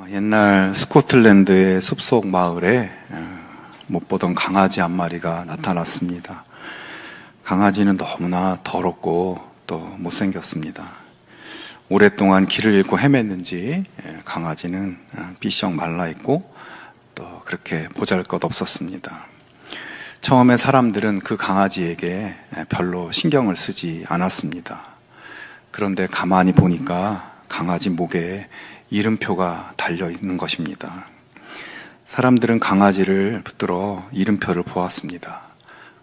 옛날 스코틀랜드의 숲속 마을에 못 보던 강아지 한 마리가 나타났습니다. 강아지는 너무나 더럽고 또 못생겼습니다. 오랫동안 길을 잃고 헤맸는지 강아지는 삐쩍 말라있고 또 그렇게 보잘것없었습니다. 처음에 사람들은 그 강아지에게 별로 신경을 쓰지 않았습니다. 그런데 가만히 보니까 강아지 목에 이름표가 달려있는 것입니다. 사람들은 강아지를 붙들어 이름표를 보았습니다.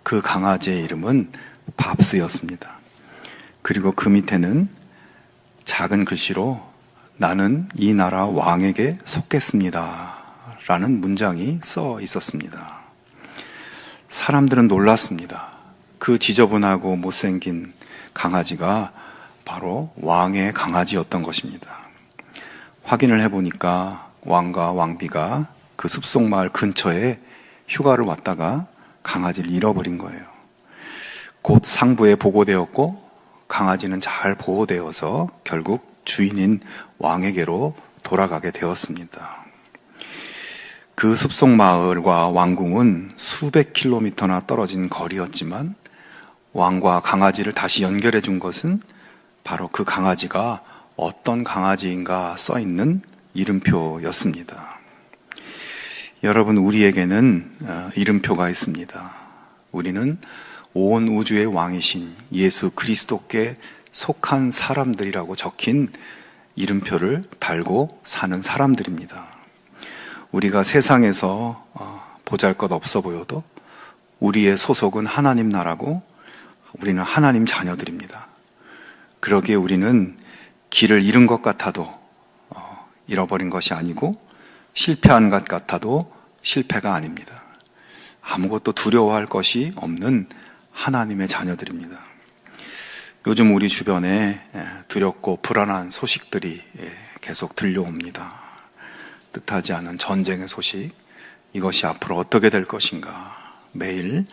그 강아지의 이름은 밥스였습니다. 그리고 그 밑에는 작은 글씨로 나는 이 나라 왕에게 속겠습니다 라는 문장이 써 있었습니다. 사람들은 놀랐습니다. 그 지저분하고 못생긴 강아지가 바로 왕의 강아지였던 것입니다. 확인을 해보니까 왕과 왕비가 그 숲속 마을 근처에 휴가를 왔다가 강아지를 잃어버린 거예요. 곧 상부에 보고되었고 강아지는 잘 보호되어서 결국 주인인 왕에게로 돌아가게 되었습니다. 그 숲속 마을과 왕궁은 수백 킬로미터나 떨어진 거리였지만 왕과 강아지를 다시 연결해 준 것은 바로 그 강아지가 어떤 강아지인가 써 있는 이름표였습니다. 여러분, 우리에게는 이름표가 있습니다. 우리는 온 우주의 왕이신 예수 그리스도께 속한 사람들이라고 적힌 이름표를 달고 사는 사람들입니다. 우리가 세상에서 보잘것없어 보여도 우리의 소속은 하나님 나라고 우리는 하나님 자녀들입니다. 그러기에 우리는 길을 잃은 것 같아도 잃어버린 것이 아니고 실패한 것 같아도 실패가 아닙니다. 아무것도 두려워할 것이 없는 하나님의 자녀들입니다. 요즘 우리 주변에 두렵고 불안한 소식들이 계속 들려옵니다. 뜻하지 않은 전쟁의 소식, 이것이 앞으로 어떻게 될 것인가, 매일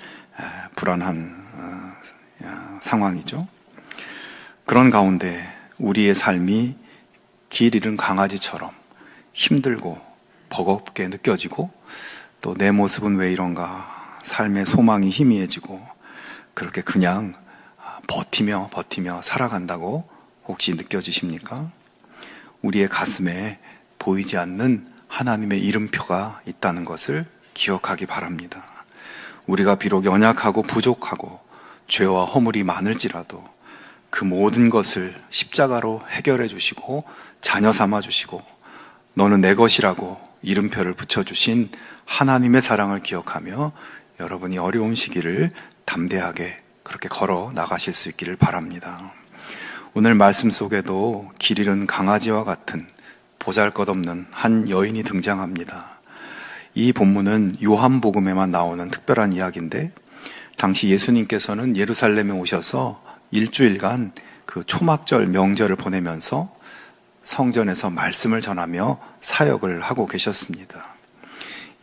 불안한 상황이죠. 그런 가운데 우리의 삶이 길 잃은 강아지처럼 힘들고 버겁게 느껴지고 또 내 모습은 왜 이런가, 삶의 소망이 희미해지고 그렇게 그냥 버티며 살아간다고 혹시 느껴지십니까? 우리의 가슴에 보이지 않는 하나님의 이름표가 있다는 것을 기억하기 바랍니다. 우리가 비록 연약하고 부족하고 죄와 허물이 많을지라도 그 모든 것을 십자가로 해결해 주시고 자녀 삼아 주시고 너는 내 것이라고 이름표를 붙여주신 하나님의 사랑을 기억하며 여러분이 어려운 시기를 담대하게 그렇게 걸어 나가실 수 있기를 바랍니다. 오늘 말씀 속에도 길 잃은 강아지와 같은 보잘것없는 한 여인이 등장합니다. 이 본문은 요한복음에만 나오는 특별한 이야기인데 당시 예수님께서는 예루살렘에 오셔서 일주일간 그 초막절 명절을 보내면서 성전에서 말씀을 전하며 사역을 하고 계셨습니다.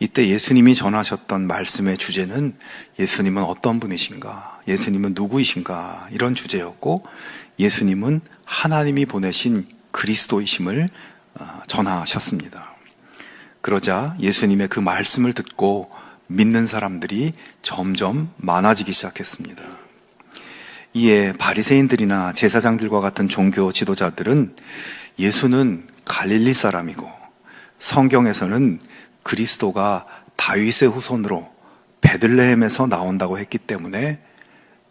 이때 예수님이 전하셨던 말씀의 주제는 예수님은 어떤 분이신가, 예수님은 누구이신가, 이런 주제였고 예수님은 하나님이 보내신 그리스도이심을 전하셨습니다. 그러자 예수님의 그 말씀을 듣고 믿는 사람들이 점점 많아지기 시작했습니다. 이에 바리새인들이나 제사장들과 같은 종교 지도자들은 예수는 갈릴리 사람이고 성경에서는 그리스도가 다윗의 후손으로 베들레헴에서 나온다고 했기 때문에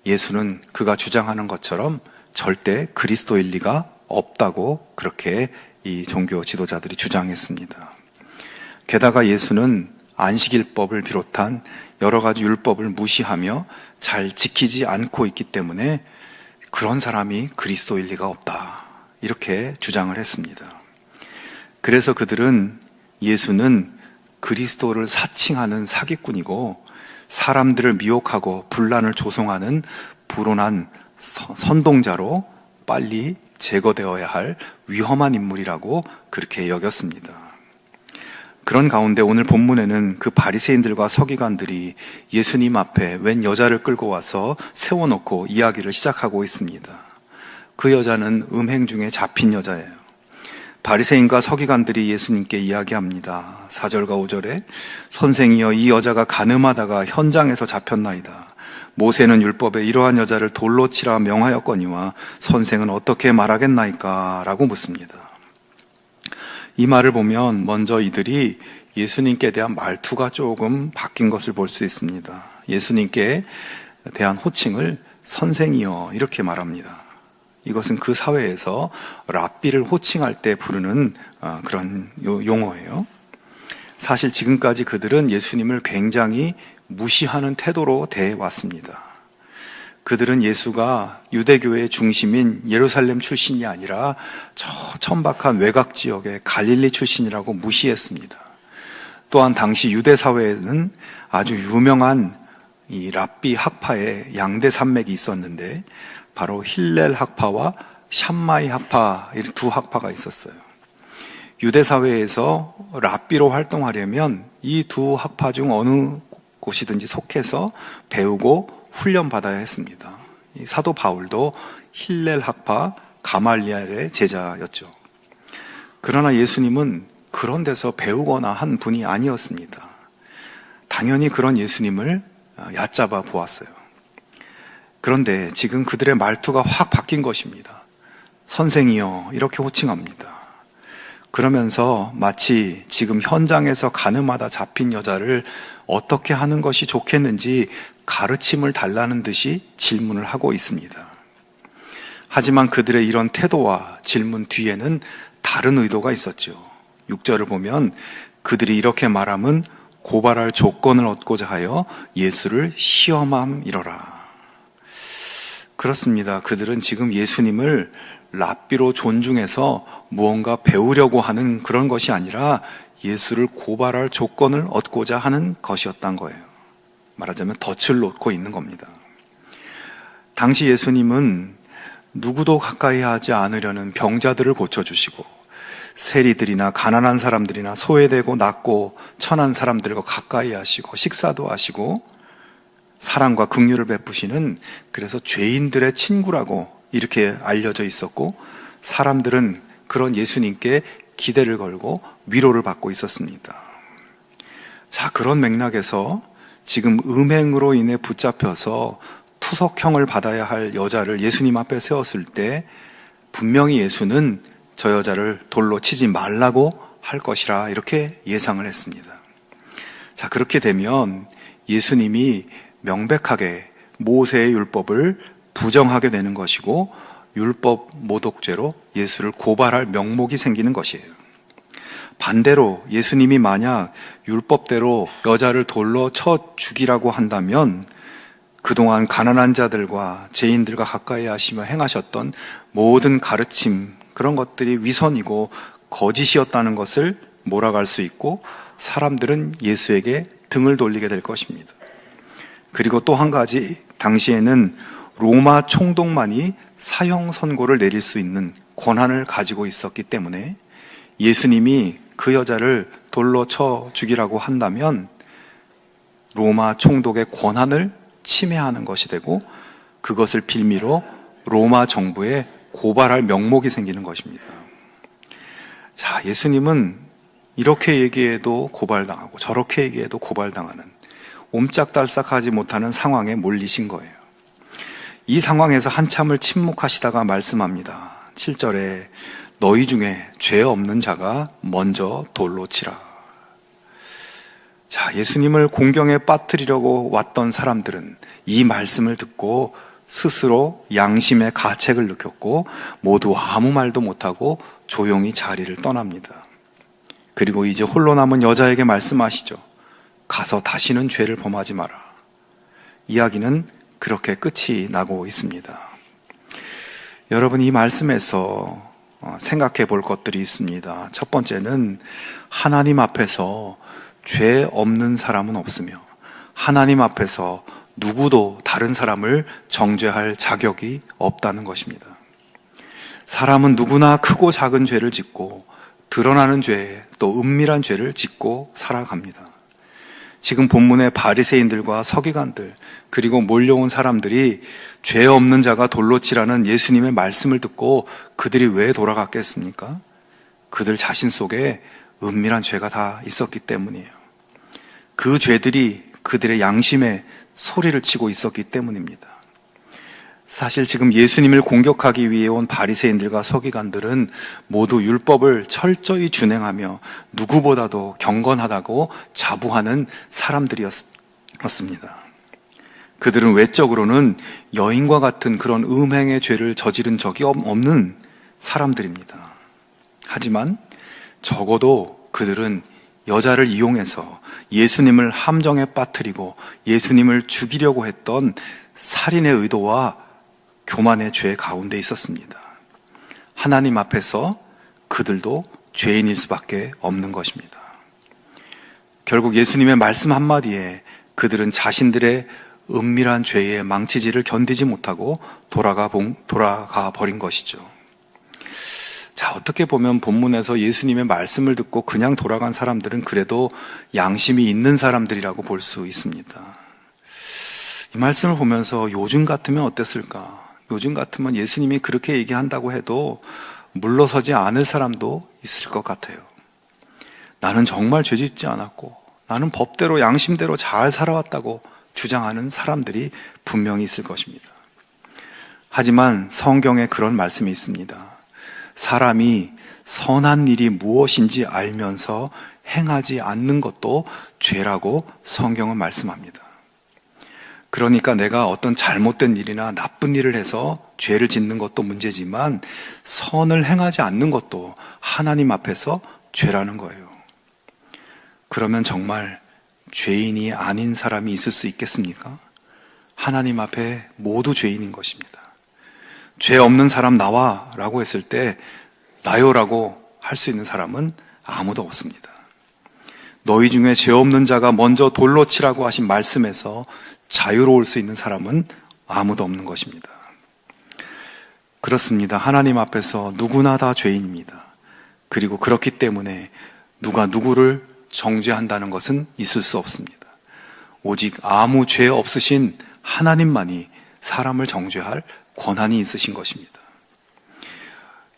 예수는 그가 주장하는 것처럼 절대 그리스도일 리가 없다고 그렇게 이 종교 지도자들이 주장했습니다. 게다가 예수는 안식일법을 비롯한 여러 가지 율법을 무시하며 잘 지키지 않고 있기 때문에 그런 사람이 그리스도일 리가 없다, 이렇게 주장을 했습니다. 그래서 그들은 예수는 그리스도를 사칭하는 사기꾼이고 사람들을 미혹하고 분란을 조성하는 불온한 선동자로 빨리 제거되어야 할 위험한 인물이라고 그렇게 여겼습니다. 그런 가운데 오늘 본문에는 그 바리새인들과 서기관들이 예수님 앞에 웬 여자를 끌고 와서 세워놓고 이야기를 시작하고 있습니다. 그 여자는 음행 중에 잡힌 여자예요. 바리새인과 서기관들이 예수님께 이야기합니다. 4절과 5절에 선생이여 이 여자가 간음하다가 현장에서 잡혔나이다. 모세는 율법에 이러한 여자를 돌로 치라 명하였거니와 선생은 어떻게 말하겠나이까? 라고 묻습니다. 이 말을 보면 먼저 이들이 예수님께 대한 말투가 조금 바뀐 것을 볼 수 있습니다. 예수님께 대한 호칭을 선생이여 이렇게 말합니다. 이것은 그 사회에서 랍비를 호칭할 때 부르는 그런 용어예요. 사실 지금까지 그들은 예수님을 굉장히 무시하는 태도로 대해왔습니다. 그들은 예수가 유대교의 중심인 예루살렘 출신이 아니라 저 천박한 외곽 지역의 갈릴리 출신이라고 무시했습니다. 또한 당시 유대 사회에는 아주 유명한 이 랍비 학파의 양대 산맥이 있었는데 바로 힐렐 학파와 샴마이 학파, 이 두 학파가 있었어요. 유대 사회에서 랍비로 활동하려면 이 두 학파 중 어느 곳이든지 속해서 배우고 훈련받아야 했습니다. 이 사도 바울도 힐렐 학파 가말리엘의 제자였죠. 그러나 예수님은 그런 데서 배우거나 한 분이 아니었습니다. 당연히 그런 예수님을 얕잡아 보았어요. 그런데 지금 그들의 말투가 확 바뀐 것입니다. 선생이여 이렇게 호칭합니다. 그러면서 마치 지금 현장에서 간음하다 잡힌 여자를 어떻게 하는 것이 좋겠는지 가르침을 달라는 듯이 질문을 하고 있습니다. 하지만 그들의 이런 태도와 질문 뒤에는 다른 의도가 있었죠. 6절을 보면 그들이 이렇게 말함은 고발할 조건을 얻고자 하여 예수를 시험함이러라. 그렇습니다. 그들은 지금 예수님을 랍비로 존중해서 무언가 배우려고 하는 그런 것이 아니라 예수를 고발할 조건을 얻고자 하는 것이었던 거예요. 말하자면 덫을 놓고 있는 겁니다. 당시 예수님은 누구도 가까이 하지 않으려는 병자들을 고쳐주시고 세리들이나 가난한 사람들이나 소외되고 낮고 천한 사람들과 가까이 하시고 식사도 하시고 사랑과 긍휼을 베푸시는, 그래서 죄인들의 친구라고 이렇게 알려져 있었고 사람들은 그런 예수님께 기대를 걸고 위로를 받고 있었습니다. 자, 그런 맥락에서 지금 음행으로 인해 붙잡혀서 투석형을 받아야 할 여자를 예수님 앞에 세웠을 때 분명히 예수는 저 여자를 돌로 치지 말라고 할 것이라 이렇게 예상을 했습니다. 자, 그렇게 되면 예수님이 명백하게 모세의 율법을 부정하게 되는 것이고 율법 모독죄로 예수를 고발할 명목이 생기는 것이에요. 반대로 예수님이 만약 율법대로 여자를 돌로 쳐 죽이라고 한다면 그동안 가난한 자들과 죄인들과 가까이 하시며 행하셨던 모든 가르침, 그런 것들이 위선이고 거짓이었다는 것을 몰아갈 수 있고 사람들은 예수에게 등을 돌리게 될 것입니다. 그리고 또 한 가지, 당시에는 로마 총독만이 사형 선고를 내릴 수 있는 권한을 가지고 있었기 때문에 예수님이 그 여자를 돌로 쳐 죽이라고 한다면 로마 총독의 권한을 침해하는 것이 되고 그것을 빌미로 로마 정부에 고발할 명목이 생기는 것입니다. 자, 예수님은 이렇게 얘기해도 고발당하고 저렇게 얘기해도 고발당하는 옴짝달싹하지 못하는 상황에 몰리신 거예요. 이 상황에서 한참을 침묵하시다가 말씀합니다. 7절에 너희 중에 죄 없는 자가 먼저 돌로 치라. 자, 예수님을 공경에 빠뜨리려고 왔던 사람들은 이 말씀을 듣고 스스로 양심의 가책을 느꼈고 모두 아무 말도 못하고 조용히 자리를 떠납니다. 그리고 이제 홀로 남은 여자에게 말씀하시죠. 가서 다시는 죄를 범하지 마라. 이야기는 그렇게 끝이 나고 있습니다. 여러분, 이 말씀에서 생각해 볼 것들이 있습니다. 첫 번째는 하나님 앞에서 죄 없는 사람은 없으며 하나님 앞에서 누구도 다른 사람을 정죄할 자격이 없다는 것입니다. 사람은 누구나 크고 작은 죄를 짓고 드러나는 죄, 또 은밀한 죄를 짓고 살아갑니다. 지금 본문의 바리새인들과 서기관들, 그리고 몰려온 사람들이 죄 없는 자가 돌로 치라는 예수님의 말씀을 듣고 그들이 왜 돌아갔겠습니까? 그들 자신 속에 은밀한 죄가 다 있었기 때문이에요. 그 죄들이 그들의 양심에 소리를 치고 있었기 때문입니다. 사실 지금 예수님을 공격하기 위해 온 바리새인들과 서기관들은 모두 율법을 철저히 준행하며 누구보다도 경건하다고 자부하는 사람들이었습니다. 그들은 외적으로는 여인과 같은 그런 음행의 죄를 저지른 적이 없는 사람들입니다. 하지만 적어도 그들은 여자를 이용해서 예수님을 함정에 빠뜨리고 예수님을 죽이려고 했던 살인의 의도와 교만의 죄 가운데 있었습니다. 하나님 앞에서 그들도 죄인일 수밖에 없는 것입니다. 결국 예수님의 말씀 한마디에 그들은 자신들의 은밀한 죄의 망치질을 견디지 못하고 돌아가 버린 것이죠. 자, 어떻게 보면 본문에서 예수님의 말씀을 듣고 그냥 돌아간 사람들은 그래도 양심이 있는 사람들이라고 볼 수 있습니다. 이 말씀을 보면서 요즘 같으면 어땠을까? 요즘 같으면 예수님이 그렇게 얘기한다고 해도 물러서지 않을 사람도 있을 것 같아요. 나는 정말 죄짓지 않았고 나는 법대로 양심대로 잘 살아왔다고 주장하는 사람들이 분명히 있을 것입니다. 하지만 성경에 그런 말씀이 있습니다. 사람이 선한 일이 무엇인지 알면서 행하지 않는 것도 죄라고 성경은 말씀합니다. 그러니까 내가 어떤 잘못된 일이나 나쁜 일을 해서 죄를 짓는 것도 문제지만 선을 행하지 않는 것도 하나님 앞에서 죄라는 거예요. 그러면 정말 죄인이 아닌 사람이 있을 수 있겠습니까? 하나님 앞에 모두 죄인인 것입니다. 죄 없는 사람 나와 라고 했을 때 나요라고 할 수 있는 사람은 아무도 없습니다. 너희 중에 죄 없는 자가 먼저 돌로 치라고 하신 말씀에서 자유로울 수 있는 사람은 아무도 없는 것입니다. 그렇습니다. 하나님 앞에서 누구나 다 죄인입니다. 그리고 그렇기 때문에 누가 누구를 정죄한다는 것은 있을 수 없습니다. 오직 아무 죄 없으신 하나님만이 사람을 정죄할 권한이 있으신 것입니다.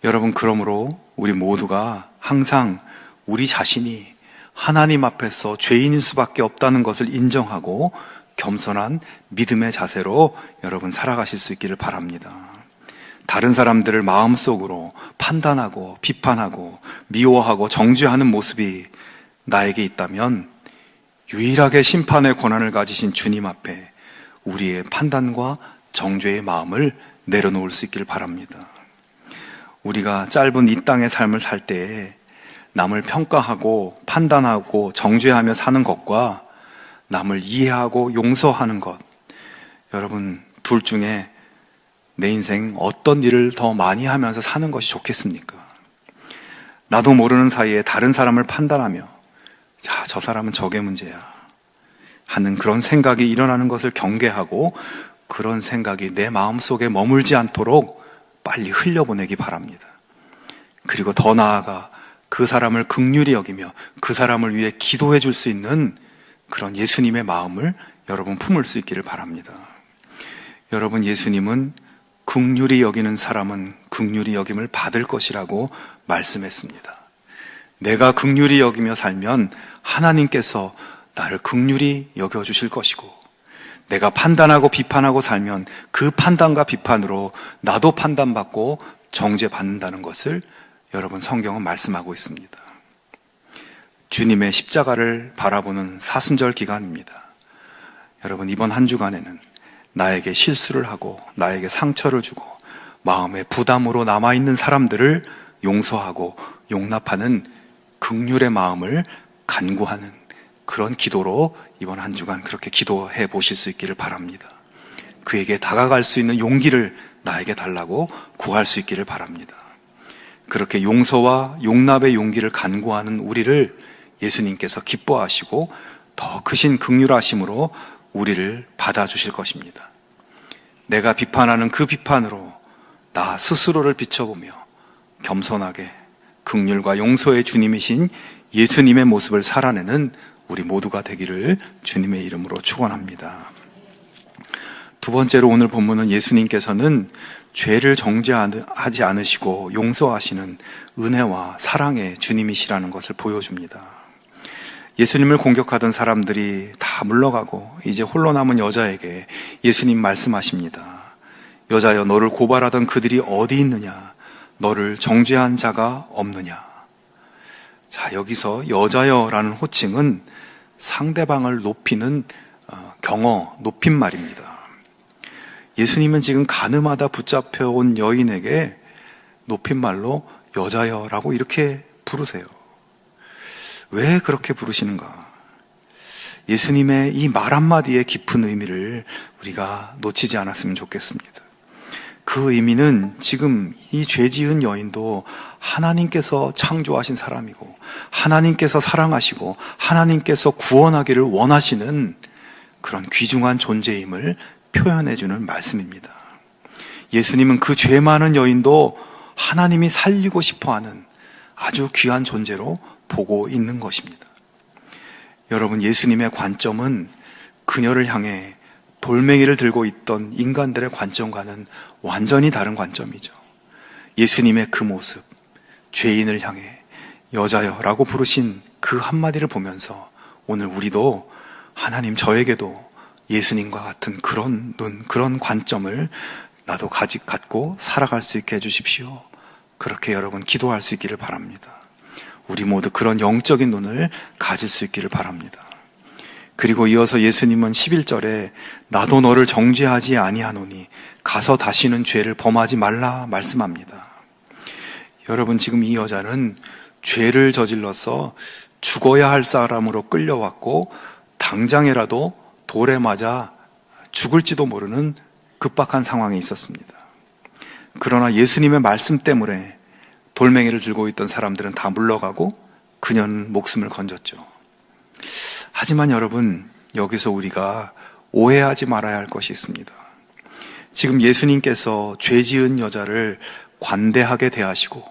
여러분, 그러므로 우리 모두가 항상 우리 자신이 하나님 앞에서 죄인일 수밖에 없다는 것을 인정하고 겸손한 믿음의 자세로 여러분 살아가실 수 있기를 바랍니다. 다른 사람들을 마음속으로 판단하고 비판하고 미워하고 정죄하는 모습이 나에게 있다면 유일하게 심판의 권한을 가지신 주님 앞에 우리의 판단과 정죄의 마음을 내려놓을 수 있기를 바랍니다. 우리가 짧은 이 땅의 삶을 살 때에 남을 평가하고 판단하고 정죄하며 사는 것과 남을 이해하고 용서하는 것, 여러분 둘 중에 내 인생 어떤 일을 더 많이 하면서 사는 것이 좋겠습니까? 나도 모르는 사이에 다른 사람을 판단하며 자, 저 사람은 저게 문제야 하는 그런 생각이 일어나는 것을 경계하고 그런 생각이 내 마음속에 머물지 않도록 빨리 흘려보내기 바랍니다. 그리고 더 나아가 그 사람을 긍휼히 여기며 그 사람을 위해 기도해 줄 수 있는 그런 예수님의 마음을 여러분 품을 수 있기를 바랍니다. 여러분, 예수님은 긍휼히 여기는 사람은 긍휼히 여김을 받을 것이라고 말씀했습니다. 내가 긍휼히 여기며 살면 하나님께서 나를 긍휼히 여겨주실 것이고, 내가 판단하고 비판하고 살면 그 판단과 비판으로 나도 판단받고 정죄받는다는 것을 여러분 성경은 말씀하고 있습니다. 주님의 십자가를 바라보는 사순절 기간입니다. 여러분, 이번 한 주간에는 나에게 실수를 하고 나에게 상처를 주고 마음에 부담으로 남아있는 사람들을 용서하고 용납하는 긍휼의 마음을 간구하는 그런 기도로 이번 한 주간 그렇게 기도해 보실 수 있기를 바랍니다. 그에게 다가갈 수 있는 용기를 나에게 달라고 구할 수 있기를 바랍니다. 그렇게 용서와 용납의 용기를 간구하는 우리를 예수님께서 기뻐하시고 더 크신 긍휼하심으로 우리를 받아주실 것입니다. 내가 비판하는 그 비판으로 나 스스로를 비춰보며 겸손하게 긍휼과 용서의 주님이신 예수님의 모습을 살아내는 우리 모두가 되기를 주님의 이름으로 축원합니다. 두 번째로 오늘 본문은 예수님께서는 죄를 정죄하지 않으시고 용서하시는 은혜와 사랑의 주님이시라는 것을 보여줍니다. 예수님을 공격하던 사람들이 다 물러가고 이제 홀로 남은 여자에게 예수님 말씀하십니다. 여자여, 너를 고발하던 그들이 어디 있느냐? 너를 정죄한 자가 없느냐? 자, 여기서 여자여라는 호칭은 상대방을 높이는 경어, 높임말입니다. 예수님은 지금 가늠하다 붙잡혀온 여인에게 높임말로 여자여라고 이렇게 부르세요. 왜 그렇게 부르시는가? 예수님의 이 말 한마디의 깊은 의미를 우리가 놓치지 않았으면 좋겠습니다. 그 의미는 지금 이 죄 지은 여인도 하나님께서 창조하신 사람이고 하나님께서 사랑하시고 하나님께서 구원하기를 원하시는 그런 귀중한 존재임을 표현해주는 말씀입니다. 예수님은 그 죄 많은 여인도 하나님이 살리고 싶어하는 아주 귀한 존재로 보고 있는 것입니다. 여러분, 예수님의 관점은 그녀를 향해 돌멩이를 들고 있던 인간들의 관점과는 완전히 다른 관점이죠. 예수님의 그 모습, 죄인을 향해 여자여라고 부르신 그 한마디를 보면서 오늘 우리도 하나님, 저에게도 예수님과 같은 그런 눈, 그런 관점을 나도 갖고 살아갈 수 있게 해주십시오. 그렇게 여러분 기도할 수 있기를 바랍니다. 우리 모두 그런 영적인 눈을 가질 수 있기를 바랍니다. 그리고 이어서 예수님은 11절에 나도 너를 정죄하지 아니하노니 가서 다시는 죄를 범하지 말라 말씀합니다. 여러분, 지금 이 여자는 죄를 저질러서 죽어야 할 사람으로 끌려왔고 당장이라도 돌에 맞아 죽을지도 모르는 급박한 상황에 있었습니다. 그러나 예수님의 말씀 때문에 돌멩이를 들고 있던 사람들은 다 물러가고 그녀는 목숨을 건졌죠. 하지만 여러분, 여기서 우리가 오해하지 말아야 할 것이 있습니다. 지금 예수님께서 죄 지은 여자를 관대하게 대하시고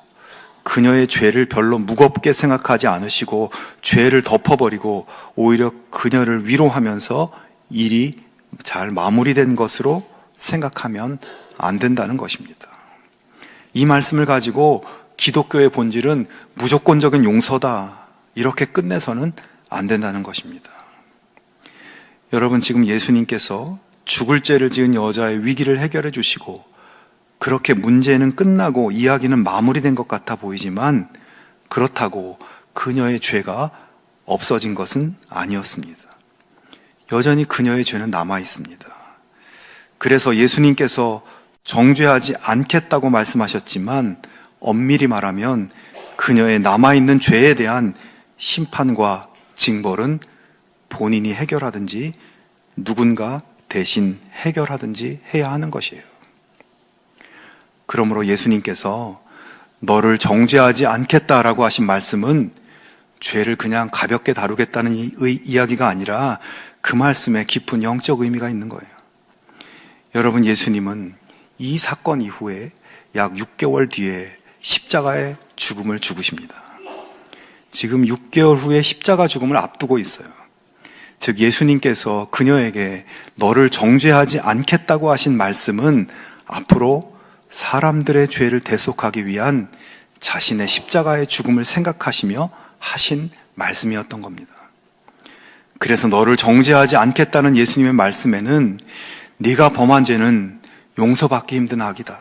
그녀의 죄를 별로 무겁게 생각하지 않으시고 죄를 덮어버리고 오히려 그녀를 위로하면서 일이 잘 마무리된 것으로 생각하면 안 된다는 것입니다. 이 말씀을 가지고 기독교의 본질은 무조건적인 용서다, 이렇게 끝내서는 안 된다는 것입니다. 여러분, 지금 예수님께서 죽을 죄를 지은 여자의 위기를 해결해 주시고 그렇게 문제는 끝나고 이야기는 마무리된 것 같아 보이지만 그렇다고 그녀의 죄가 없어진 것은 아니었습니다. 여전히 그녀의 죄는 남아 있습니다. 그래서 예수님께서 정죄하지 않겠다고 말씀하셨지만 엄밀히 말하면 그녀의 남아있는 죄에 대한 심판과 징벌은 본인이 해결하든지 누군가 대신 해결하든지 해야 하는 것이에요. 그러므로 예수님께서 너를 정죄하지 않겠다라고 하신 말씀은 죄를 그냥 가볍게 다루겠다는 이야기가 아니라 그 말씀에 깊은 영적 의미가 있는 거예요. 여러분, 예수님은 이 사건 이후에 약 6개월 뒤에 십자가의 죽음을 죽으십니다. 지금 6개월 후에 십자가 죽음을 앞두고 있어요. 즉, 예수님께서 그녀에게 너를 정죄하지 않겠다고 하신 말씀은 앞으로 사람들의 죄를 대속하기 위한 자신의 십자가의 죽음을 생각하시며 하신 말씀이었던 겁니다. 그래서 너를 정죄하지 않겠다는 예수님의 말씀에는 네가 범한 죄는 용서받기 힘든 악이다.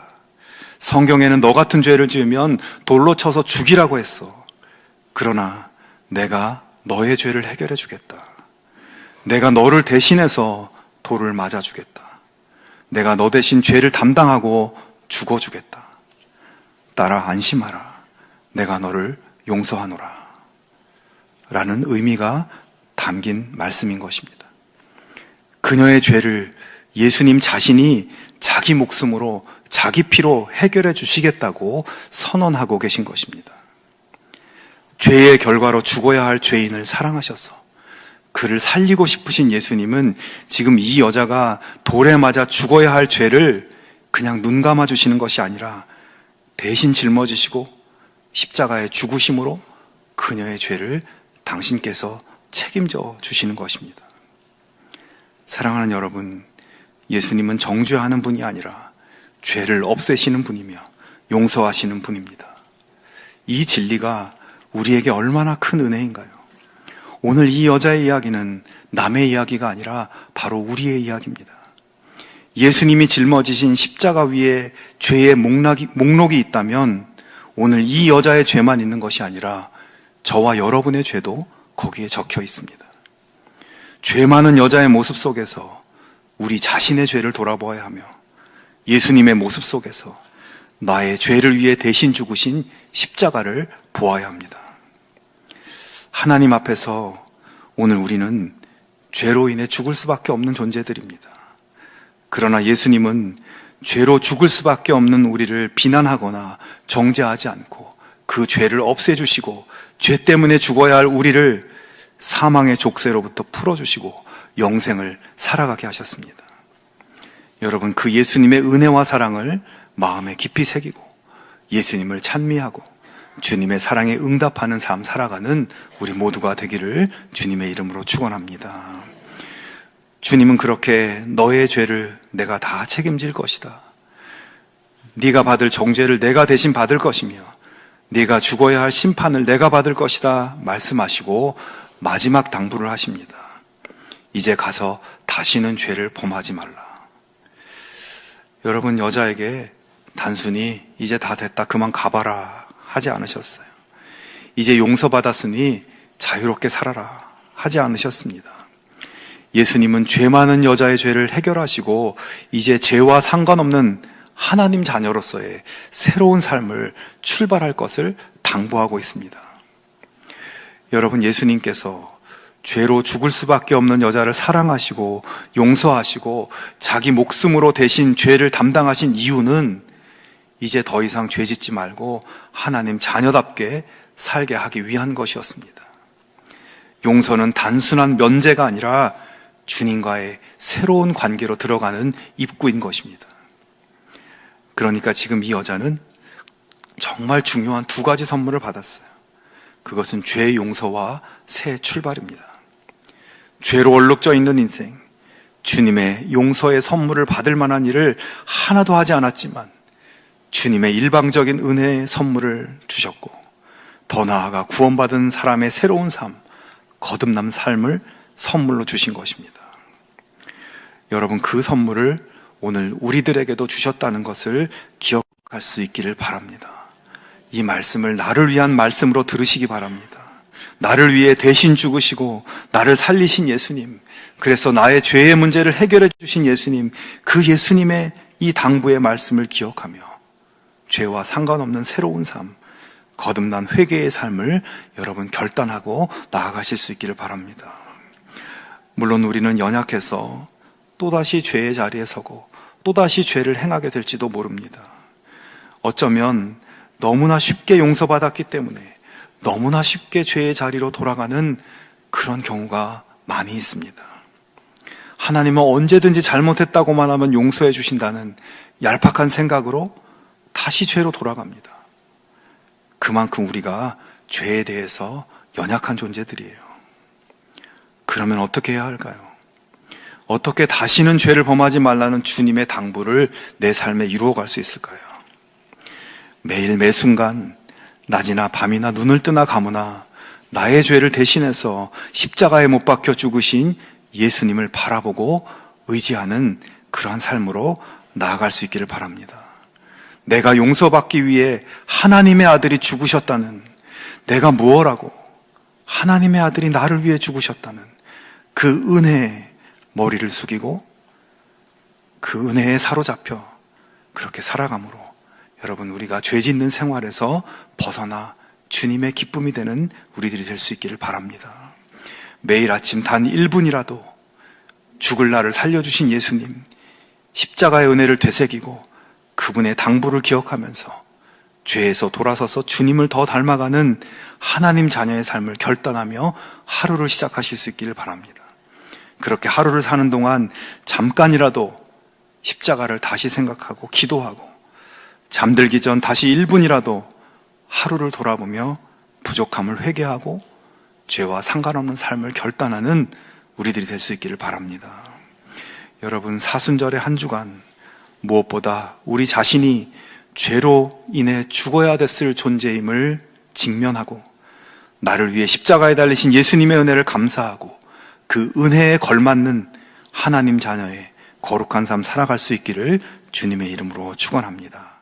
성경에는 너 같은 죄를 지으면 돌로 쳐서 죽이라고 했어. 그러나 내가 너의 죄를 해결해 주겠다. 내가 너를 대신해서 돌을 맞아 주겠다. 내가 너 대신 죄를 담당하고 죽어 주겠다. 따라 안심하라. 내가 너를 용서하노라. 라는 의미가 담긴 말씀인 것입니다. 그녀의 죄를 예수님 자신이 자기 목숨으로 자기 피로 해결해 주시겠다고 선언하고 계신 것입니다. 죄의 결과로 죽어야 할 죄인을 사랑하셔서 그를 살리고 싶으신 예수님은 지금 이 여자가 돌에 맞아 죽어야 할 죄를 그냥 눈 감아 주시는 것이 아니라 대신 짊어지시고 십자가의 죽으심으로 그녀의 죄를 당신께서 책임져 주시는 것입니다. 사랑하는 여러분, 예수님은 정죄하는 분이 아니라 죄를 없애시는 분이며 용서하시는 분입니다. 이 진리가 우리에게 얼마나 큰 은혜인가요? 오늘 이 여자의 이야기는 남의 이야기가 아니라 바로 우리의 이야기입니다. 예수님이 짊어지신 십자가 위에 죄의 목록이 있다면 오늘 이 여자의 죄만 있는 것이 아니라 저와 여러분의 죄도 거기에 적혀 있습니다. 죄 많은 여자의 모습 속에서 우리 자신의 죄를 돌아보아야 하며 예수님의 모습 속에서 나의 죄를 위해 대신 죽으신 십자가를 보아야 합니다. 하나님 앞에서 오늘 우리는 죄로 인해 죽을 수밖에 없는 존재들입니다. 그러나 예수님은 죄로 죽을 수밖에 없는 우리를 비난하거나 정죄하지 않고 그 죄를 없애주시고 죄 때문에 죽어야 할 우리를 사망의 족쇄로부터 풀어주시고 영생을 살아가게 하셨습니다. 여러분, 그 예수님의 은혜와 사랑을 마음에 깊이 새기고 예수님을 찬미하고 주님의 사랑에 응답하는 삶 살아가는 우리 모두가 되기를 주님의 이름으로 축원합니다. 주님은 그렇게 너의 죄를 내가 다 책임질 것이다. 네가 받을 정죄를 내가 대신 받을 것이며 네가 죽어야 할 심판을 내가 받을 것이다 말씀하시고 마지막 당부를 하십니다. 이제 가서 다시는 죄를 범하지 말라. 여러분, 여자에게 단순히 이제 다 됐다 그만 가봐라 하지 않으셨어요. 이제 용서받았으니 자유롭게 살아라 하지 않으셨습니다. 예수님은 죄 많은 여자의 죄를 해결하시고 이제 죄와 상관없는 하나님 자녀로서의 새로운 삶을 출발할 것을 당부하고 있습니다. 여러분, 예수님께서 죄로 죽을 수밖에 없는 여자를 사랑하시고 용서하시고 자기 목숨으로 대신 죄를 담당하신 이유는 이제 더 이상 죄 짓지 말고 하나님 자녀답게 살게 하기 위한 것이었습니다. 용서는 단순한 면제가 아니라 주님과의 새로운 관계로 들어가는 입구인 것입니다. 그러니까 지금 이 여자는 정말 중요한 두 가지 선물을 받았어요. 그것은 죄 용서와 새 출발입니다. 죄로 얼룩져 있는 인생, 주님의 용서의 선물을 받을 만한 일을 하나도 하지 않았지만 주님의 일방적인 은혜의 선물을 주셨고, 더 나아가 구원받은 사람의 새로운 삶, 거듭남 삶을 선물로 주신 것입니다. 여러분, 그 선물을 오늘 우리들에게도 주셨다는 것을 기억할 수 있기를 바랍니다. 이 말씀을 나를 위한 말씀으로 들으시기 바랍니다. 나를 위해 대신 죽으시고 나를 살리신 예수님, 그래서 나의 죄의 문제를 해결해 주신 예수님, 그 예수님의 이 당부의 말씀을 기억하며 죄와 상관없는 새로운 삶, 거듭난 회개의 삶을 여러분 결단하고 나아가실 수 있기를 바랍니다. 물론 우리는 연약해서 또다시 죄의 자리에 서고 또다시 죄를 행하게 될지도 모릅니다. 어쩌면 너무나 쉽게 용서받았기 때문에 너무나 쉽게 죄의 자리로 돌아가는 그런 경우가 많이 있습니다. 하나님은 언제든지 잘못했다고만 하면 용서해 주신다는 얄팍한 생각으로 다시 죄로 돌아갑니다. 그만큼 우리가 죄에 대해서 연약한 존재들이에요. 그러면 어떻게 해야 할까요? 어떻게 다시는 죄를 범하지 말라는 주님의 당부를 내 삶에 이루어갈 수 있을까요? 매일 매순간 낮이나 밤이나 눈을 뜨나 감으나 나의 죄를 대신해서 십자가에 못 박혀 죽으신 예수님을 바라보고 의지하는 그러한 삶으로 나아갈 수 있기를 바랍니다. 내가 용서받기 위해 하나님의 아들이 죽으셨다는, 내가 무엇하고 하나님의 아들이 나를 위해 죽으셨다는 그 은혜에 머리를 숙이고 그 은혜에 사로잡혀 그렇게 살아감으로 여러분, 우리가 죄 짓는 생활에서 벗어나 주님의 기쁨이 되는 우리들이 될 수 있기를 바랍니다. 매일 아침 단 1분이라도 죽을 나를 살려주신 예수님, 십자가의 은혜를 되새기고 그분의 당부를 기억하면서 죄에서 돌아서서 주님을 더 닮아가는 하나님 자녀의 삶을 결단하며 하루를 시작하실 수 있기를 바랍니다. 그렇게 하루를 사는 동안 잠깐이라도 십자가를 다시 생각하고 기도하고 잠들기 전 다시 1분이라도 하루를 돌아보며 부족함을 회개하고 죄와 상관없는 삶을 결단하는 우리들이 될 수 있기를 바랍니다. 여러분, 사순절의 한 주간 무엇보다 우리 자신이 죄로 인해 죽어야 됐을 존재임을 직면하고 나를 위해 십자가에 달리신 예수님의 은혜를 감사하고 그 은혜에 걸맞는 하나님 자녀의 거룩한 삶 살아갈 수 있기를 주님의 이름으로 축원합니다.